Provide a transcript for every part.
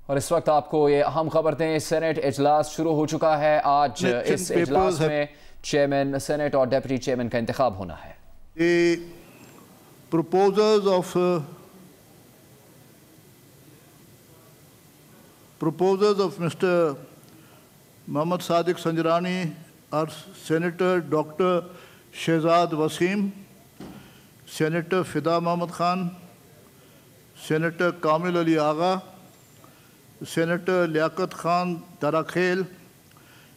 और इस वक्त आपको ये अहम खबर दें, सेनेट इजलास शुरू हो चुका है। आज इस इजलास में चेयरमैन सेनेट और डेप्यूटी चेयरमैन का इंतखाब होना है। Proposals of Mr. Mohammad Sadiq Sanjarani are Senator Dr. Shehzad Wasim, Senator Fida Muhammad Khan, Senator Kamil Ali Agha, Senator Liaquat Khan Tarakhel,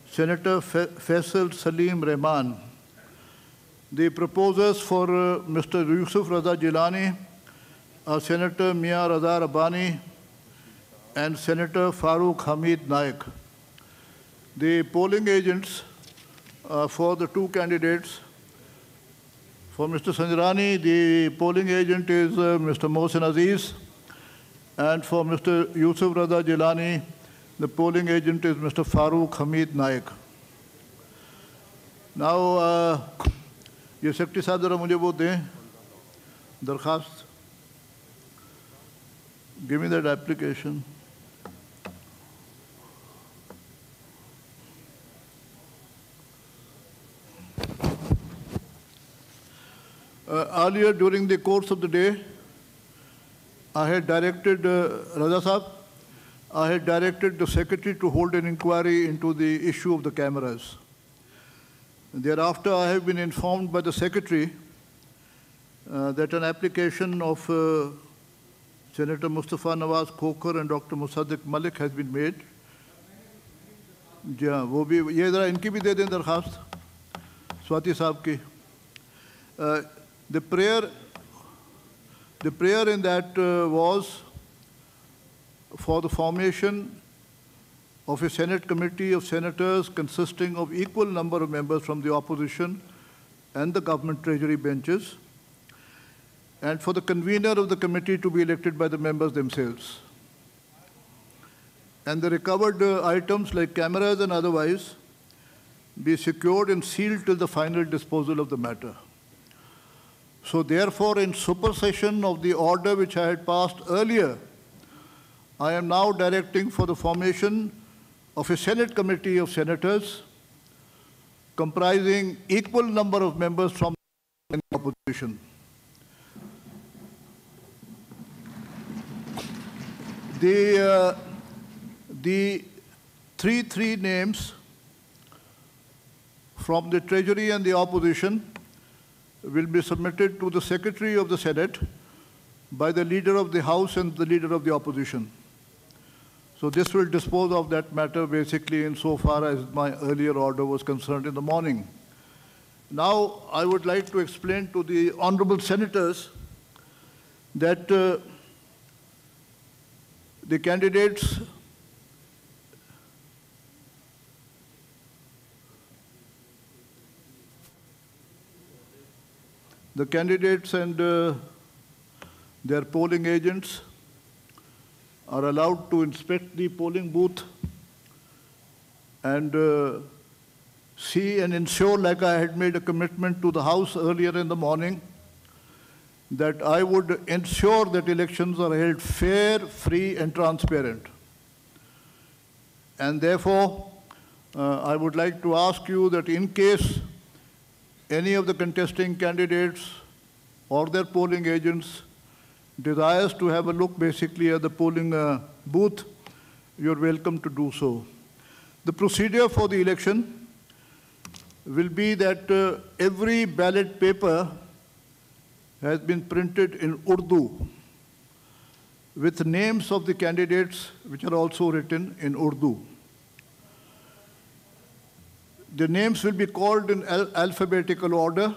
Senator Faisal Salim Rehman. The proposers for Mr. Yusuf Raza Jilani are Senator Mia Raza Rabbani and Senator Farooq Hamid Naik. The polling agents for the two candidates, for Mr. Sanjarani, the polling agent is Mr. Mohsen Aziz, and for Mr. Yusuf Raza Jilani, the polling agent is Mr. Farooq Hamid Naik. Now, ये secretary साहब जरा मुझे वो दें दरखास्त. Give me that application. Earlier during the course of the day, I had directed Raza Sahab, I had directed the secretary to hold an inquiry into the issue of the cameras. Thereafter, I have been informed by the secretary that an application of Senator Mustafa Nawaz Khokhar and Dr. Musaddiq Malik has been made. जी हाँ, वो भी ये ज़रा इनकी भी दे दें दरखास्त स्वाति साहब की. The prayer in that was for the formation of a Senate committee of senators consisting of equal number of members from the opposition and the government treasury benches, and for the convener of the committee to be elected by the members themselves. And the recovered items like cameras and otherwise be secured and sealed till the final disposal of the matter. So therefore, in supersession of the order which I had passed earlier, I am now directing for the formation of a Senate committee of senators comprising equal number of members from the opposition. The three names from the Treasury and the opposition will be submitted to the Secretary of the Senate by the Leader of the House and the Leader of the Opposition. So this will dispose of that matter basically insofar as my earlier order was concerned in the morning. Now I would like to explain to the honorable senators that the candidates and their polling agents are allowed to inspect the polling booth and see and ensure, like I had made a commitment to the House earlier in the morning, that I would ensure that elections are held fair, free, and transparent. And therefore, I would like to ask you that in case any of the contesting candidates or their polling agents desires to have a look basically at the polling booth, you're welcome to do so. The procedure for the election will be that every ballot paper has been printed in Urdu with names of the candidates which are also written in Urdu. The names will be called in alphabetical order.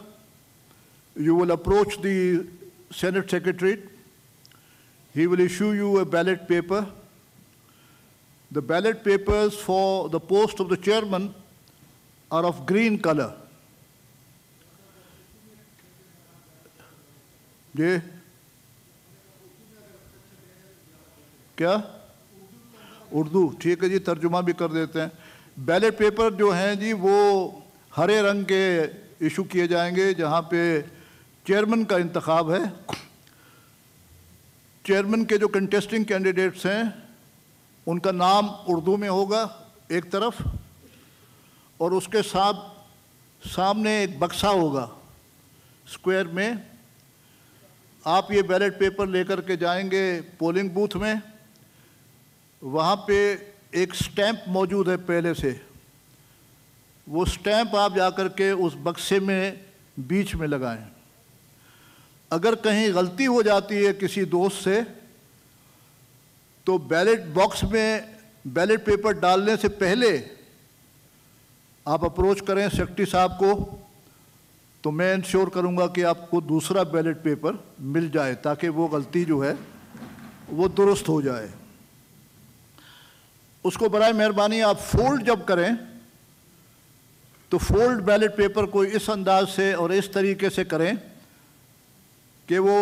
You will approach the Senate Secretary. He will issue you a ballot paper. The ballot papers for the post of the chairman are of green color. ये क्या? उर्दू, ठीक है जी, तर्जुमा भी कर देते हैं. Ballot paper जो हैं जी वो हरे रंग के इशू किए जाएंगे जहाँ पे चेयरमैन का इंतखाब है. चेयरमैन के जो कंटेस्टिंग कैंडिडेट्स हैं उनका नाम उर्दू में होगा एक तरफ, और उसके साथ सामने एक बक्सा होगा स्क्वायर में। आप ये बैलेट पेपर लेकर के जाएंगे पोलिंग बूथ में, वहाँ पे एक स्टैंप मौजूद है पहले से, वो स्टैंप आप जाकर के उस बक्से में बीच में लगाएं। अगर कहीं गलती हो जाती है किसी दोस्त से, तो बैलेट बॉक्स में बैलेट पेपर डालने से पहले आप अप्रोच करें सेक्रेटरी साहब को, तो मैं इंश्योर करूंगा कि आपको दूसरा बैलेट पेपर मिल जाए, ताकि वो गलती जो है वो दुरुस्त हो जाए। उसको बराए मेहरबानी आप फोल्ड जब करें तो फोल्ड बैलेट पेपर को इस अंदाज से और इस तरीके से करें कि वो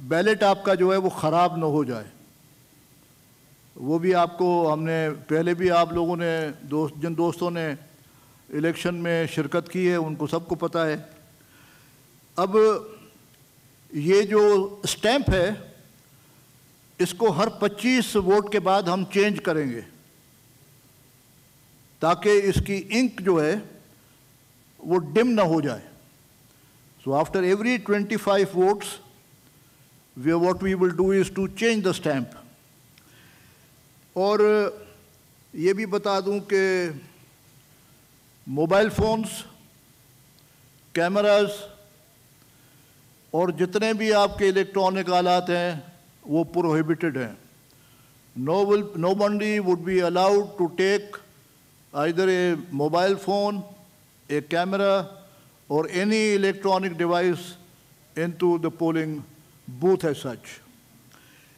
बैलेट आपका जो है वो ख़राब ना हो जाए। वो भी आपको हमने पहले भी आप लोगों ने जिन दोस्तों ने इलेक्शन में शिरकत की है उनको सबको पता है। अब ये जो स्टैंप है इसको हर 25 वोट के बाद हम चेंज करेंगे, ताकि इसकी इंक जो है वो डिम ना हो जाए। So after every 25 votes what we will do is to change the stamp। और ये भी बता दूं कि मोबाइल फ़ोन्स, कैमरास और जितने भी आपके इलेक्ट्रॉनिक आलात हैं वो प्रोहिबिटेड हैं। Nobody would be allowed to take either a mobile phone, a camera or any electronic device into the polling booth as such।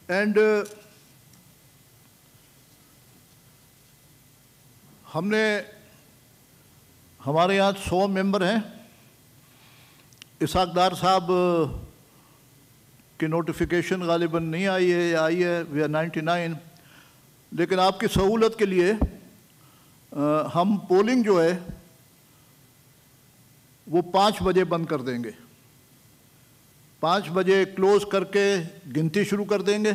And हमारे यहाँ 100 मेंबर हैं। इसाकदार साहब की नोटिफिकेशन गालिबन नहीं आई है या आई है, वी आर 99। लेकिन आपकी सहूलत के लिए हम पोलिंग जो है वो 5 बजे बंद कर देंगे। 5 बजे क्लोज करके गिनती शुरू कर देंगे।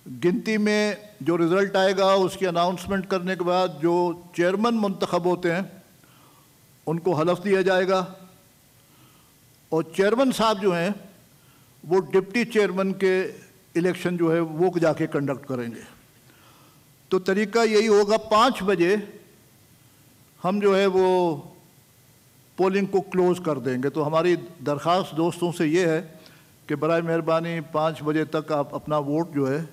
गिनती में जो रिज़ल्ट आएगा उसकी अनाउंसमेंट करने के बाद जो चेयरमैन मुंतखब होते हैं उनको हलफ दिया जाएगा, और चेयरमैन साहब जो हैं वो डिप्टी चेयरमैन के इलेक्शन जो है वो जाके कंडक्ट करेंगे। तो तरीका यही होगा, 5 बजे हम जो है वो पोलिंग को क्लोज़ कर देंगे। तो हमारी दरख्वास्त दोस्तों से ये है कि बराए मेहरबानी 5 बजे तक आप अपना वोट जो है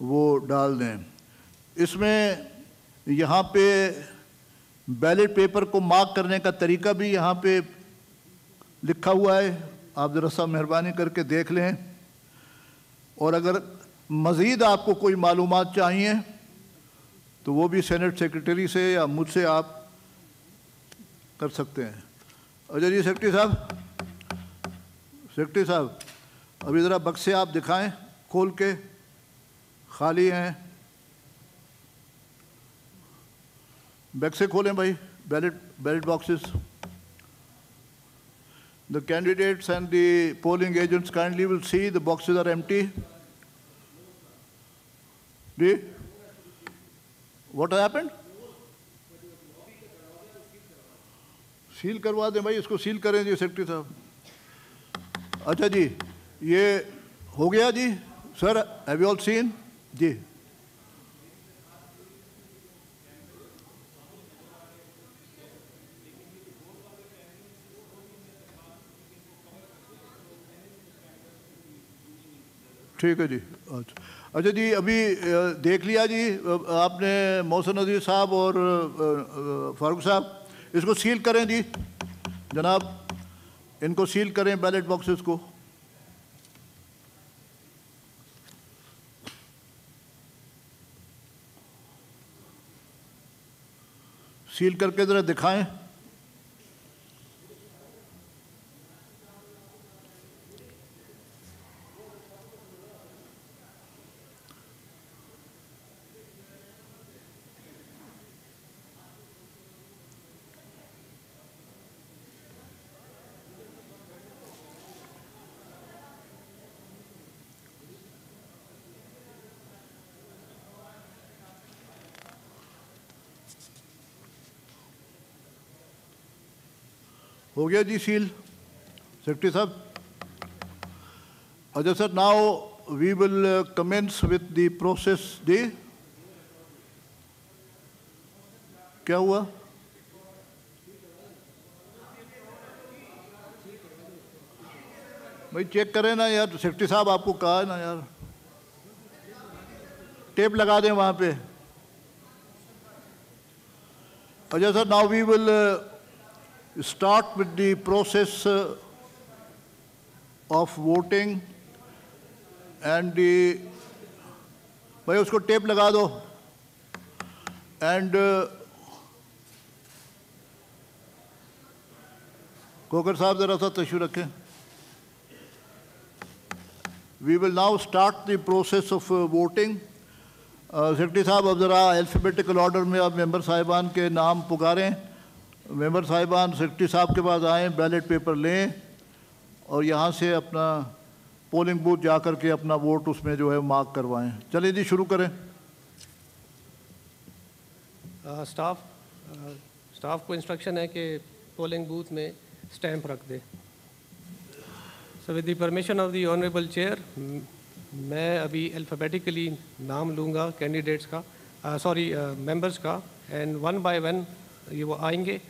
वो डाल दें। इसमें यहाँ पे बैलेट पेपर को मार्क करने का तरीका भी यहाँ पे लिखा हुआ है, आप ज़रा सा मेहरबानी करके देख लें। और अगर मज़ीद आपको कोई मालूमात चाहिए तो वो भी सेनेट सेक्रेटरी से या मुझसे आप कर सकते हैं। अच्छा जी सेक्रेटरी साहब अभी ज़रा बक्से आप दिखाएं खोल के, खाली हैं। बक्से खोलें भाई, ballot boxes. The candidates and the polling agents kindly will see the boxes are empty. What happened? Seal करवा दें भाई, इसको सील करें जी सेक्रेटरी साहब। अच्छा जी ये हो गया जी। Sir have you all seen जी? ठीक है जी। अच्छा जी अभी देख लिया जी आपने मोहसिन नज़ीर साहब और फारूक साहब, इसको सील करें जी जनाब, इनको सील करें बैलेट बॉक्सेस को। सील करके ज़रा दिखाएं। हो गया जी सील सेक्रेटरी साहब? अच्छा sir, now we will commence with the process डी। क्या हुआ? भाई चेक करें ना यार, सेक्रेटरी साहब आपको कहा है ना यार, टेप लगा दें वहाँ पे। अच्छा sir, now we will start with the process of voting and भाई उसको टेप लगा दो। एंड कोकर साहब ज़रा सा तशरीफ रखें। We will now start the process of voting. Secretary साहब अब ज़रा अल्फ़ाबेटिकल ऑर्डर में अब मेंबर साहिबान के नाम पुकारें। मेंबर साहिबान सेक्रेटरी साहब के पास आएँ, बैलेट पेपर लें और यहाँ से अपना पोलिंग बूथ जा कर के अपना वोट उसमें जो है मार्क करवाएं। चलिए जी शुरू करें। स्टाफ को इंस्ट्रक्शन है कि पोलिंग बूथ में स्टैंप रख दे। So with the permission of the honourable chair, मैं अभी अल्फ़ाबेटिकली नाम लूँगा कैंडिडेट्स का, मेंबर्स का, एंड वन बाय वन ये वो आएंगे,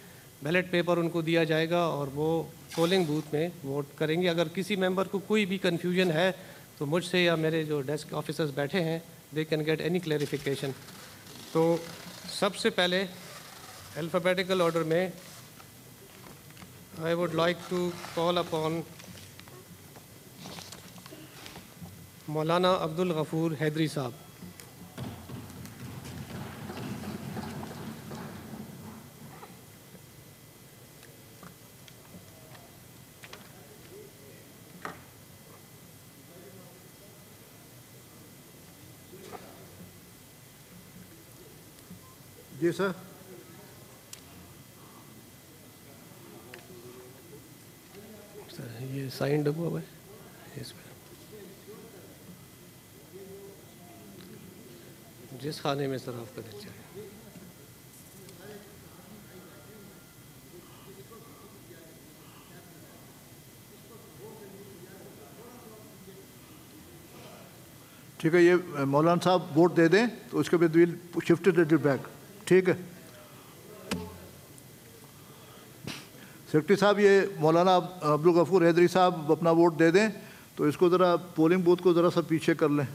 बैलेट पेपर उनको दिया जाएगा और वो पोलिंग बूथ में वोट करेंगे। अगर किसी मेंबर को कोई भी कन्फ्यूजन है तो मुझसे या मेरे जो डेस्क ऑफिसर्स बैठे हैं, they can get any clarification. तो सबसे पहले अल्फ़ाबेटिकल ऑर्डर में I would like to call upon Maulana Abdul Ghafoor Hydari साहब। जी सर। ये साइन डब्बा हुआ है इसमें, जिस खाने में सर आपका दिल चाहे। ठीक है, ये मौलाना साहब वोट दे दें तो उसके बाद विल शिफ्ट इट बैक। ठीक है सेक्रेटरी साहब, ये मौलाना अब्दुल गफूर हैदरी साहब अपना वोट दे दें तो इसको ज़रा पोलिंग बूथ को ज़रा सा पीछे कर लें।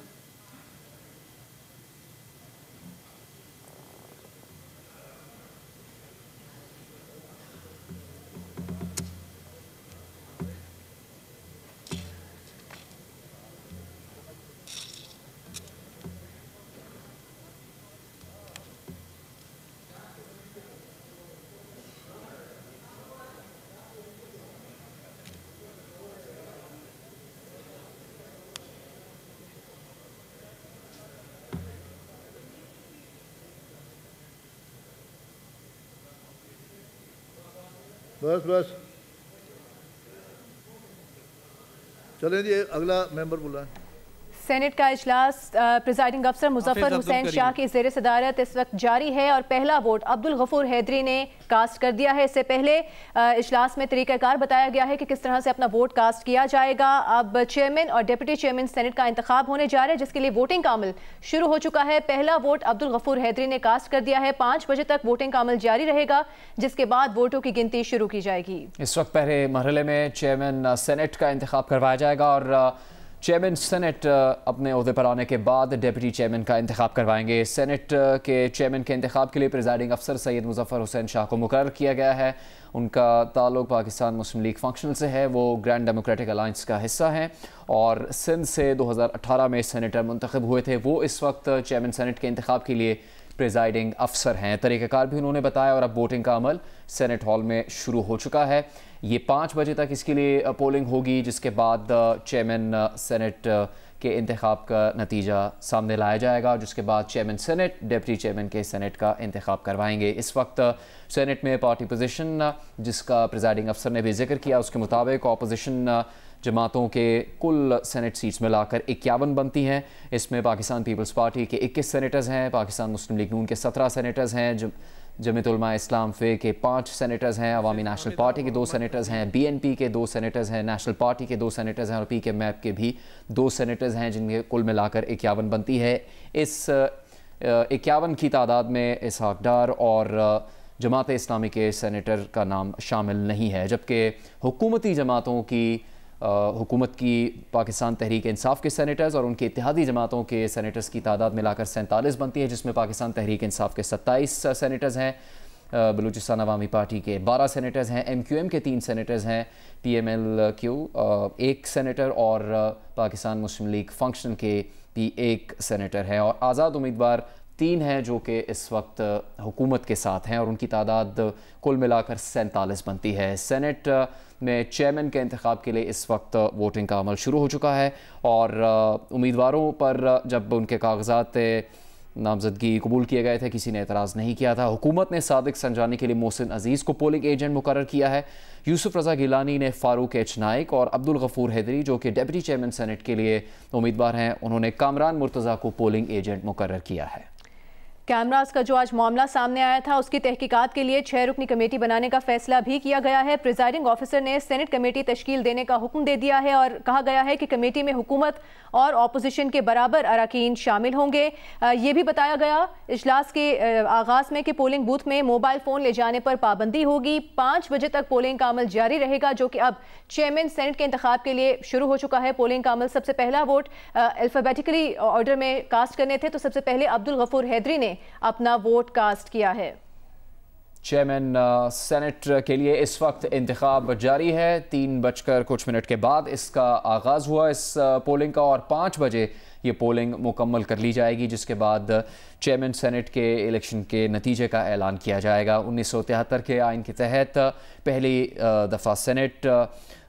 बस बस चलें जी, अगला मेंबर बुलाएं। सेनेट का इजलास प्रिजाइडिंग अफसर मुजफ्फर हुसैन शाह की ज़ेर सदारत इस वक्त जारी है और पहला वोट अब्दुल गफूर हैदरी ने कास्ट कर दिया है। इससे पहले इजलास में तरीक़ाकार बताया गया है कि किस तरह से अपना वोट कास्ट किया जाएगा। अब चेयरमैन और डिप्टी चेयरमैन सेनेट का इंतखाब होने जा रहा है, जिसके लिए वोटिंग का अमल शुरू हो चुका है। पहला वोट अब्दुल गफूर हैदरी ने कास्ट कर दिया है। 5 बजे तक वोटिंग का अमल जारी रहेगा, जिसके बाद वोटों की गिनती शुरू की जाएगी। इस वक्त पहले मरहले में चेयरमैन सेनेट का इंतखाब करवाया जाएगा और चेयरमैन सेनेट अपने ओहदे पर आने के बाद डिप्टी चेयरमैन का इंतखाब करवाएंगे। सेनेट के चेयरमैन के इंतखाब के लिए प्रिजाइडिंग अफसर सैयद मुजफ्फर हुसैन शाह को मुकर्रर किया गया है। उनका ताल्लुक पाकिस्तान मुस्लिम लीग फंक्शनल से है, वो ग्रैंड डेमोक्रेटिक अलायंस का हिस्सा हैं और सिंध से 2018 में सेनेटर मुंतखब हुए थे। वो इस वक्त चेयरमैन सेनेट के इंतखाब के लिए प्रिजाइडिंग अफसर हैं। तरीक़ाकार भी उन्होंने बताया और अब वोटिंग का अमल सेनेट हॉल में शुरू हो चुका है। ये 5 बजे तक इसके लिए पोलिंग होगी, जिसके बाद चेयरमैन सेनेट के इंतखाब का नतीजा सामने लाया जाएगा, जिसके बाद चेयरमैन सेनेट डिप्टी चेयरमैन के सेनेट का इंतखाब करवाएंगे। इस वक्त सेनेट में पार्टी पोजीशन जिसका प्रिजाइडिंग अफसर ने भी जिक्र किया, उसके मुताबिक अपोजिशन जमातों के कुल सेनेट सीट्स मिलाकर 51 बनती हैं। इसमें पाकिस्तान पीपल्स पार्टी के 21 सेनेटर्स हैं, पाकिस्तान मुस्लिम लीग नून के 17 सेनेटर्स हैं, जमीयत उलमा इस्लाम फ़े के 5 सेनेटर्स हैं, अवामी नेशनल पार्टी के 2 सेनेटर्स हैं, BNP के 2 सेनेटर्स हैं, नेशनल पार्टी के 2 सेनेटर्स हैं और PKMAP के भी 2 सेनेटर्स हैं, जिनके कुल मिलाकर 51 बनती है। इस 51 की तादाद में इसहाक डार और जमात इस्लामी के सेनेटर का नाम शामिल नहीं है, जबकि हुकूमती जमातों की हुकूमत की पाकिस्तान तहरीक इंसाफ के सेनेटर्स और उनके इत्तेहादी जमातों के सेनेटर्स की तादाद मिलाकर 47 बनती है, जिसमें पाकिस्तान तहरीक इंसाफ के 27 सेनेटर्स हैं, बलूचिस्तान अवामी पार्टी के 12 सेनेटर्स हैं, MQM के 3 सेनेटर्स हैं, PMLQ 1 सेनेटर और पाकिस्तान मुस्लिम लीग फंक्शन के भी 1 सेनेटर है और आज़ाद उम्मीदवार 3 हैं जो कि इस वक्त हुकूमत के साथ हैं और उनकी तादाद कुल मिलाकर 47 बनती है। सेनेट में चेयरमैन के इंतखाब के लिए इस वक्त वोटिंग का अमल शुरू हो चुका है और उम्मीदवारों पर जब उनके कागजात नामजदगी कबूल किए गए थे किसी ने एतराज़ नहीं किया था। हुकूमत ने सादिक संजानी के लिए मोहसिन अजीज़ को पोलिंग एजेंट मुकर्रर किया है। यूसुफ रज़ा गिलानी ने फ़ारूक एच नाइक और अब्दुल गफूर हैदरी जो कि डिप्टी चेयरमैन सेनेट के लिए उम्मीदवार हैं, उन्होंने कामरान मुर्तज़ा को पोलिंग एजेंट मुकर्रर किया है। कैमरास का जो आज मामला सामने आया था उसकी तहकीकात के लिए 6 रुकनी कमेटी बनाने का फैसला भी किया गया है। प्रिजाइडिंग ऑफिसर ने सेनेट कमेटी तश्कील देने का हुक्म दे दिया है और कहा गया है कि कमेटी में हुकूमत और ऑपोजिशन के बराबर अरकान शामिल होंगे। ये भी बताया गया इजलास के आगाज़ में कि पोलिंग बूथ में मोबाइल फ़ोन ले जाने पर पाबंदी होगी। 5 बजे तक पोलिंग का अमल जारी रहेगा, जो कि अब चेयरमैन सेनेट के इंतखाब के लिए शुरू हो चुका है। पोलिंग का अमल सबसे पहला वोट अल्फ़ाबेटिकली ऑर्डर में कास्ट करने थे, तो सबसे पहले अब्दुल गफूर हैदरी ने अपना वोट कास्ट किया है। चेयरमैन सेनेट के लिए इस वक्त इंतखाब जारी है। 3 बजकर कुछ मिनट के बाद इसका आगाज़ हुआ इस पोलिंग का और 5 बजे ये पोलिंग मुकम्मल कर ली जाएगी, जिसके बाद चेयरमैन सेनेट के इलेक्शन के नतीजे का ऐलान किया जाएगा। 1973 के आइन के तहत पहली दफ़ा सेनेट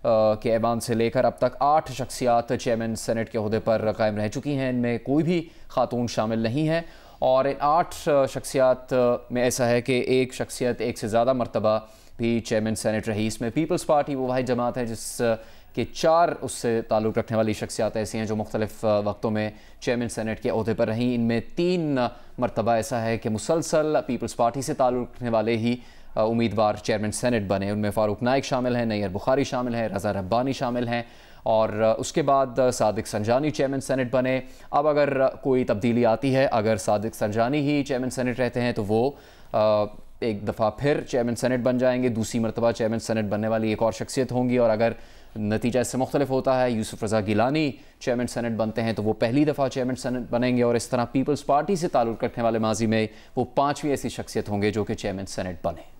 के ऐवान से लेकर अब तक 8 शख्सियात चेयरमैन सेनेट के ओहदे पर कायम रह चुकी हैं। इनमें कोई भी खातून शामिल नहीं है और इन 8 शख्सियात में ऐसा है कि एक शख्सियत एक से ज़्यादा मरतबा भी चेयरमैन सेनेट रही। इसमें पीपल्स पार्टी वो वाहिद जमात है जिस के 4 उससे ताल्लुक़ रखने वाली शख्सियात ऐसी हैं जो मुख्तलिफ़ वक्तों में चेयरमैन सेनेट के ओहदे पर रहीं। इनमें 3 मरतबा ऐसा है कि मुसलसल पीपल्स पार्टी से ताल्लुक़ रखने वाले ही उम्मीदवार चेयरमैन सेनेट बने। उनमें फ़ारूक नाइक शामिल हैं, नैयर बुखारी शामिल हैं, रज़ा रब्बानी शामिल हैं और उसके बाद सादिक संजानी चेयरमैन सेनेट बने। अब अगर कोई तब्दीली आती है, अगर सादिक संजानी ही चेयरमैन सेनेट रहते हैं तो वो एक दफ़ा फिर चेयरमैन सेनेट बन जाएंगे। दूसरी मरतबा चेयरमैन सेनेट बनने वाली एक और शख्सियत होंगी और अगर नतीजा इससे मुख्तलिफ होता है, यूसुफ रज़ा गिलानी चेयरमैन सेनेट बनते हैं तो वो पहली दफ़ा चेयरमैन सेनेट बनेंगे और इस तरह पीपल्स पार्टी से ताल्लुक़ रखने वाले माजी में वो 5वीं ऐसी शख्सियत होंगे जो कि चेयरमैन सेनेट बने।